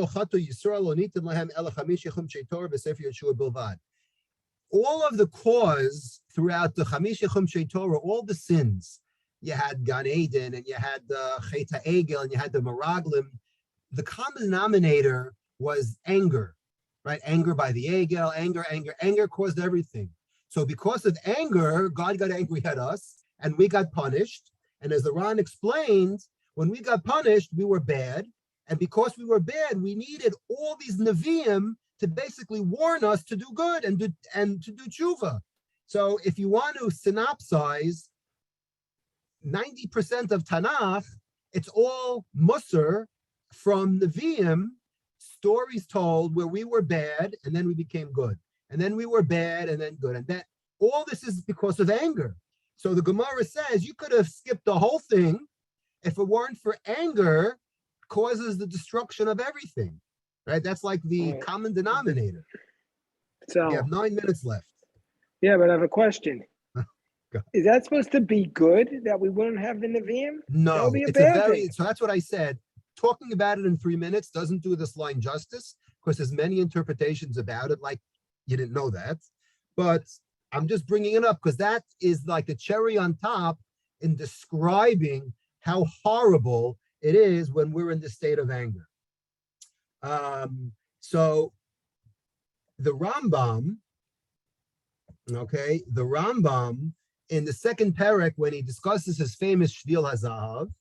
of the cause throughout the Chamish Yechum Torah, all the sins, you had Gan Eden, and you had the Chet HaEgel, and you had the Meraglim, the common denominator was anger, right? Anger by the Egel, anger caused everything. So because of anger, God got angry at us and we got punished. And as the Ran explained, when we got punished, we were bad. And because we were bad, we needed all these Nevi'im to basically warn us to do good and to do tshuva. So if you want to synopsize 90% of Tanakh, it's all Musar from Nevi'im, stories told where we were bad and then we became good. And then we were bad and then good. And that all this is because of anger. So the Gemara says you could have skipped the whole thing if it weren't for anger causes the destruction of everything. Right? That's like the common denominator. So you have 9 minutes left. Yeah, but I have a question. Is that supposed to be good that we wouldn't have the Nevi'im? No, that would be it's a bad thing. So that's what I said. Talking about it in 3 minutes doesn't do this line justice because there's many interpretations about it, like you didn't know that, but I'm just bringing it up because that is like a cherry on top in describing how horrible it is when we're in the state of anger. So the Rambam, okay, the Rambam in the second parak, when he discusses his famous Shvil HaZahav,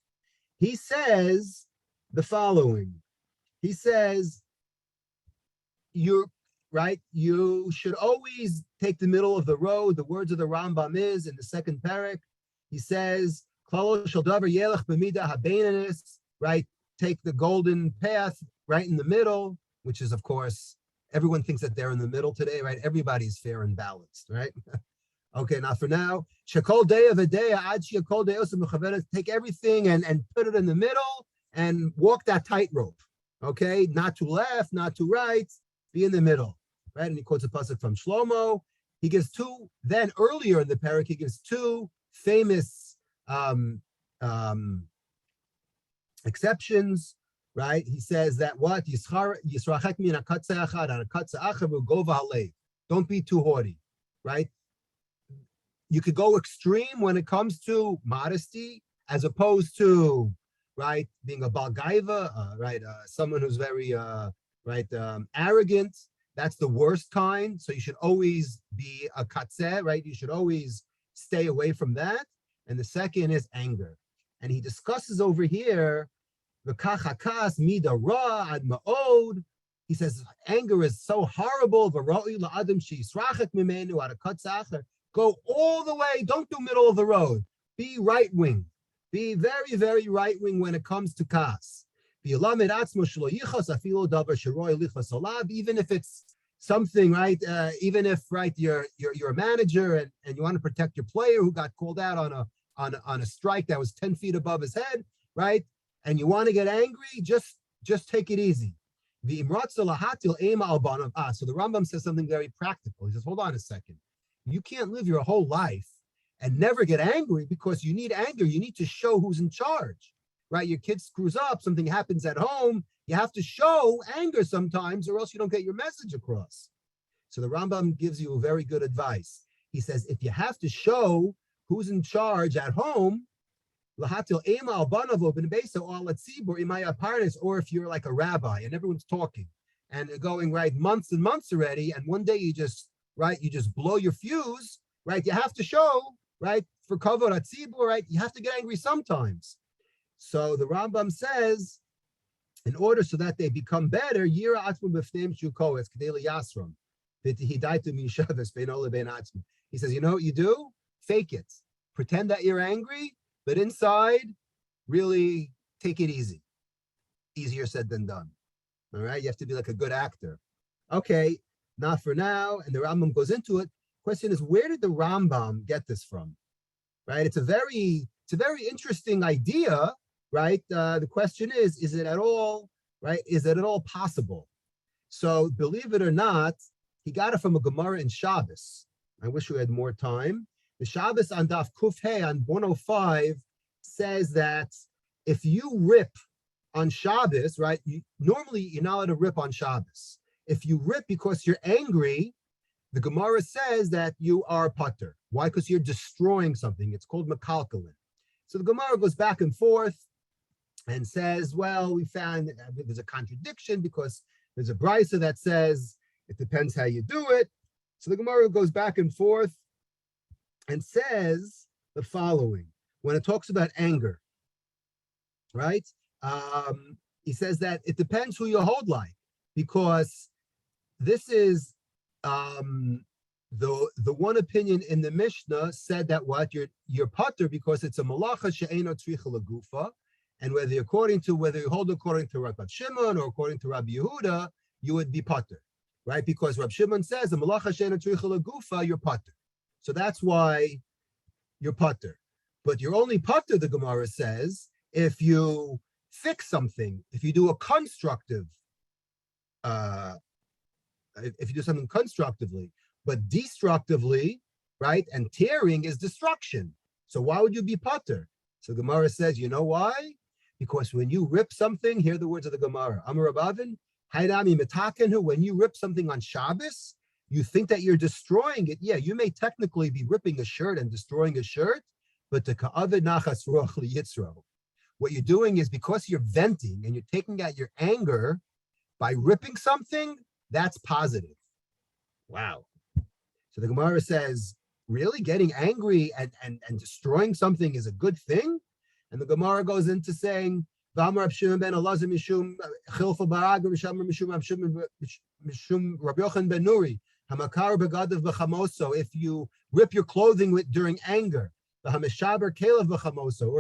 he says the following. He says, you're right, you should always take the middle of the road. The words of the Rambam is in the second parak, he says, right, take the golden path right in the middle, which is, of course, everyone thinks that they're in the middle today, right? Everybody's fair and balanced, right? Okay, now for now, take everything and put it in the middle and walk that tightrope, okay? Not to left, not to right, be in the middle, right? And he quotes a pasuk from Shlomo. He gives two, then earlier in the parak, he gives two famous exceptions, right? He says that what? Don't be too haughty, right? You could go extreme when it comes to modesty, as opposed to, right, being a balgaiva, right, someone who's very, arrogant. That's the worst kind. So you should always be a katzeh, right? You should always stay away from that. And the second is anger. And he discusses over here, the kachakas mida ra ad ma'od. He says anger is so horrible. Go all the way. Don't do middle of the road. Be right wing. Be very, very right wing when it comes to kas. Even if it's something, right? Even if, right, you're a manager and you want to protect your player who got called out on a strike that was 10 feet above his head, right? And you want to get angry, just take it easy. So the Rambam says something very practical. He says, hold on a second. You can't live your whole life and never get angry, because you need anger. You need to show who's in charge, right? Your kid screws up, something happens at home. You have to show anger sometimes, or else you don't get your message across. So the Rambam gives you very good advice. He says, if you have to show who's in charge at home, or if you're like a rabbi and everyone's talking and they're going, right, months and months already, and one day you just blow your fuse, right? You have to show, right, for kavod hatzibur, right? You have to get angry sometimes. So the Rambam says, in order so that they become better, he says, you know what you do? Fake it. Pretend that you're angry, but inside, really take it easy. Easier said than done. All right, you have to be like a good actor. Okay, not for now. And the Rambam goes into it. Question is, where did the Rambam get this from? Right? It's a very interesting idea, right? The question is it at all, right? Is it at all possible? So believe it or not, he got it from a Gemara in Shabbos. I wish we had more time. The Shabbos on Daf Kuf Hey on 105 says that if you rip on Shabbos, right? Normally you're not allowed to rip on Shabbos. If you rip because you're angry, the Gemara says that you are patur. Why? Because you're destroying something. It's called mekalkalin. So the Gemara goes back and forth and says, well, we found that there's a contradiction because there's a brisa that says it depends how you do it. So the Gemara goes back and forth and says the following. When it talks about anger, right? He says that it depends who you hold like, because this is the one opinion in the Mishnah said that what you're patur because it's a malacha she'eino tzricha legufa, and whether you hold according to Rabbi Shimon or according to Rabbi Yehuda, you would be patur, right? Because Rabbi Shimon says the malacha she'eino tzricha legufa, you're patur, so that's why you're patur. But you're only patur, the Gemara says, if you fix something, if you do a constructive, if you do something constructively, but destructively, right? And tearing is destruction. So why would you be patur? So Gemara says, you know why? Because when you rip something, hear the words of the Gemara. Amar Rabavin, Haidami metakenhu, when you rip something on Shabbos, you think that you're destroying it. Yeah, you may technically be ripping a shirt and destroying a shirt, but the ka'avid nachas ruach liyitzro. What you're doing is because you're venting and you're taking out your anger, By ripping something, that's positive. Wow. So the Gemara says, really getting angry and destroying something is a good thing? And the Gemara goes into saying, if you rip your clothing during anger, or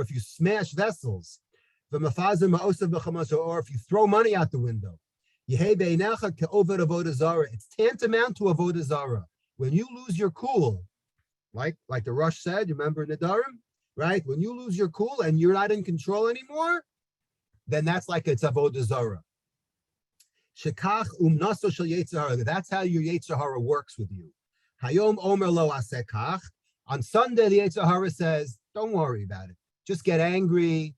if you smash vessels, or if you throw money out the window, it's tantamount to avodah zarah. When you lose your cool, like the Rush said, you remember Nedarim, right? When you lose your cool and you're not in control anymore, then that's like it's avodah zarah. Shekach umnaso shel yetzer hara. That's how your yetzer hara works with you. Hayom omer lo asekach. On Sunday, the yetzer hara says, "Don't worry about it. Just get angry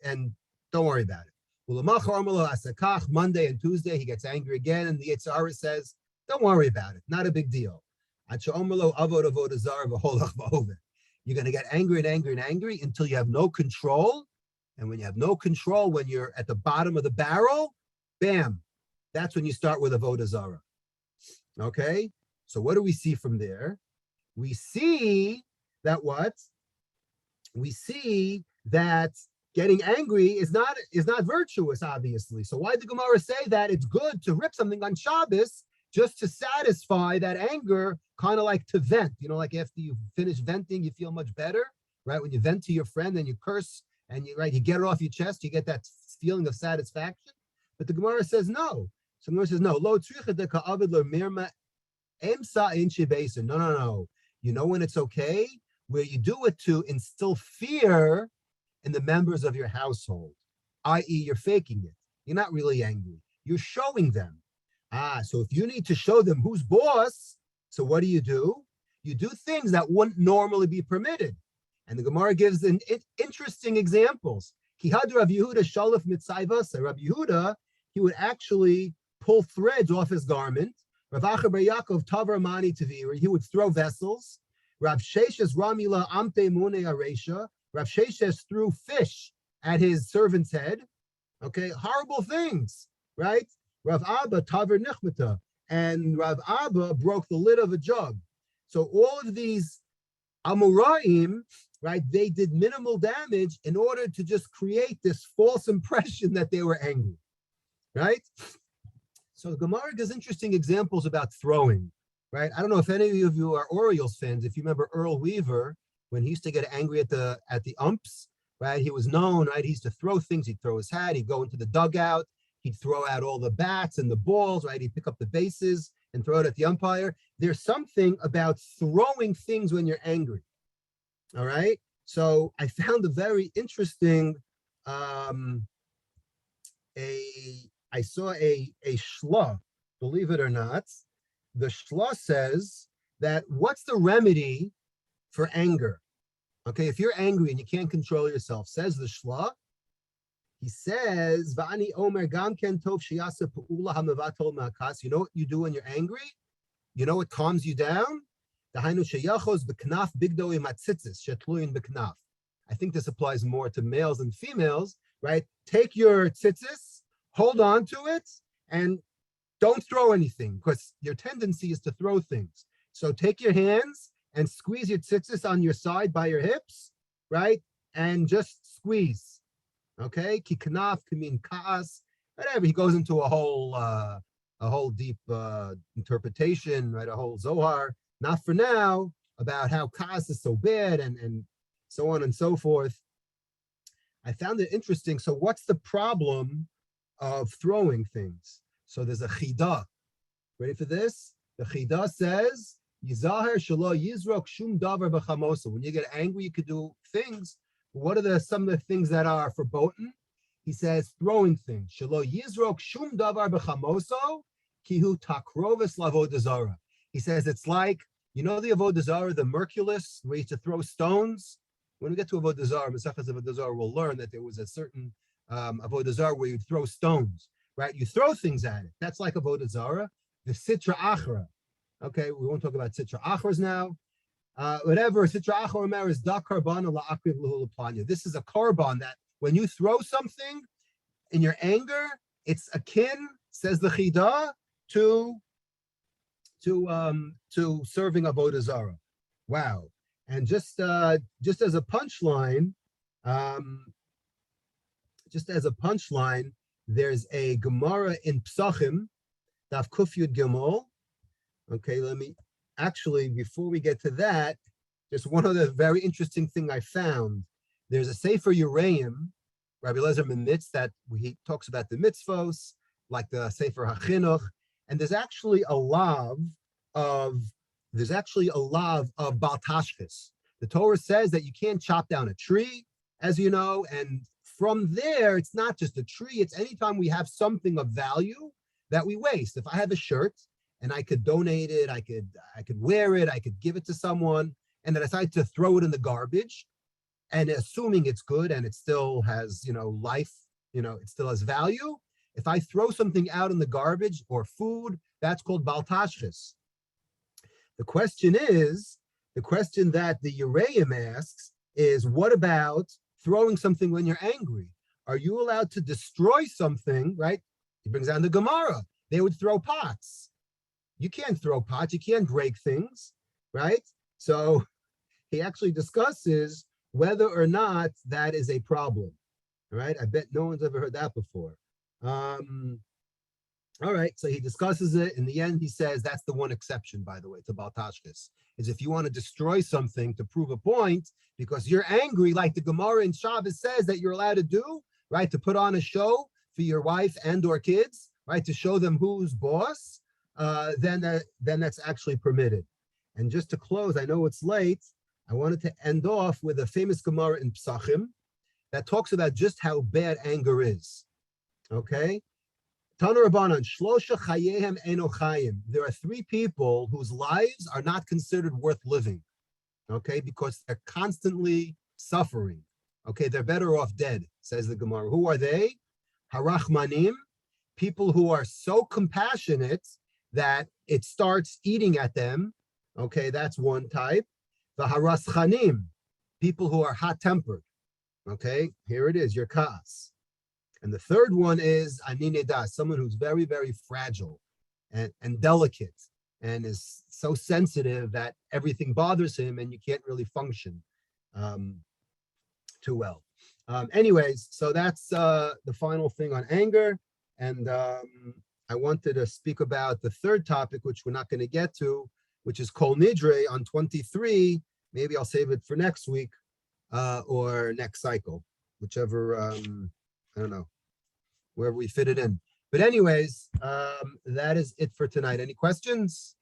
and don't worry about it." Ulamachar omer lo asekach. Monday and Tuesday, he gets angry again, and the yetzer hara says, "Don't worry about it. Not a big deal." You're going to get angry and angry and angry until you have no control. And when you have no control, when you're at the bottom of the barrel, bam, that's when you start with avodah zarah. Okay? So what do we see from there? We see that what? We see that getting angry is not virtuous, obviously. So why did the Gemara say that it's good to rip something on Shabbos just to satisfy that anger, kind of like to vent? You know, like after you finish venting, you feel much better, right? When you vent to your friend and you curse and you get it off your chest, you get that feeling of satisfaction. But the Gemara says no. So the Gemara says no. No. You know when it's okay? Where you do it to instill fear in the members of your household, i.e., you're faking it. You're not really angry. You're showing them. So if you need to show them who's boss, so what do? You do things that wouldn't normally be permitted. And the Gemara gives interesting examples. Kihad Rav Yehuda shalif mitzayvas. Rav Yehuda, he would actually pull threads off his garment. Rav Acha bar Yaakov tavar mani taviri. He would throw vessels. Rav Sheshes ramila amte mune aresha. Rav Sheshes threw fish at his servant's head. Okay, horrible things, right? Rav Abba taver nichmata, and Rav Abba broke the lid of a jug. So all of these Amoraim, right, they did minimal damage in order to just create this false impression that they were angry, right? So the Gemara gives interesting examples about throwing, right? I don't know if any of you are Orioles fans. If you remember Earl Weaver, when he used to get angry at the umps, right? He was known, right? He used to throw things. He'd throw his hat. He'd go into the dugout. He'd throw out all the bats and the balls, right? He'd pick up the bases and throw it at the umpire. There's something about throwing things when you're angry. All right. So I found a very interesting, I saw a shla, believe it or not. The shla says that what's the remedy for anger? Okay, if you're angry and you can't control yourself, says the shla, he says, Va'ani omer gam ken tov sheyasa pe'ula hamavatol ma'akas. You know what you do when you're angry? You know what calms you down? Dahainu sheyachos b'knaf bigdoi matzitzis shetluyin b'knaf. I think this applies more to males than females, right? Take your tzitzis, hold on to it, and don't throw anything, because your tendency is to throw things. So take your hands and squeeze your tzitzis on your side by your hips, right? And just squeeze. Okay, ki kanaf can mean kaas, whatever. He goes into a whole deep interpretation, right? A whole Zohar, not for now, about how kaas is so bad and so on and so forth. I found it interesting. So what's the problem of throwing things? So there's a chidah. Ready for this? The chidah says, Yizaher shelo yizrok shum davar b'chamosa. When you get angry, you could do things. What are some of the things that are verboten? He says throwing things. Shelo yizrok shum davar b'chamoso kihu takrovis lavodah zarah. He says it's like, you know, the avodah zarah, the Merculus, where you used to throw stones. When we get to avodah zarah, Mesachas avodah zarah, we'll learn that there was a certain avodah zarah where you'd throw stones, right? You throw things at it. That's like avodah zarah. The sitra achra. Okay, we won't talk about sitra achras now. Whatever, sitra achra omer is da karban la akriv l'hu l'planya. This is a karban that when you throw something in your anger, it's akin says the Chida, to serving avodah zarah. Wow. And just as a punchline, there's a Gemara in Psachim, Daf Kuf Yud Gimel. Okay, let me actually, before we get to that, just one other very interesting thing I found. There's a Sefer Yereim, Rabbi Eliezer Mimitz, that he talks about the mitzvos, like the Sefer HaChinuch, and there's actually a lav of Bal Tashchis. The Torah says that you can't chop down a tree, as you know, and from there, it's not just a tree, it's anytime we have something of value that we waste. If I have a shirt and I could donate it, I could wear it, I could give it to someone, and I decide to throw it in the garbage, and assuming it's good and it still has, life, it still has value. If I throw something out in the garbage or food, that's called Bal Tashchis. The question that the Yereim asks is, what about throwing something when you're angry? Are you allowed to destroy something, right? He brings down the Gemara. They would throw pots. You can't throw pots. You can't break things, right? So he actually discusses whether or not that is a problem, right? I bet no one's ever heard that before. All right, so he discusses it. In the end, he says that's the one exception, by the way, to Bal Tashchis, is if you want to destroy something to prove a point because you're angry, like the Gemara in Shabbos says that you're allowed to do, right? To put on a show for your wife and or kids, right? To show them who's boss, then that's actually permitted. And just to close, I know it's late, I wanted to end off with a famous Gemara in Psachim that talks about just how bad anger is, okay? Tana Rabbanan, Shlosha Chayehem Eno Chayim. There are three people whose lives are not considered worth living, okay, because they're constantly suffering. Okay, they're better off dead, says the Gemara. Who are they? Harachmanim, people who are so compassionate that it starts eating at them. Okay, that's one type. The Haraschanim, people who are hot-tempered. Okay, here it is, your kas. And the third one is ani nedah, someone who's very, very fragile and delicate and is so sensitive that everything bothers him and you can't really function too well. Anyways, so that's the final thing on anger. And I wanted to speak about the third topic, which we're not going to get to, which is Kol Nidre on 23. Maybe I'll save it for next week or next cycle, whichever, I don't know, wherever we fit it in. But anyways, that is it for tonight. Any questions?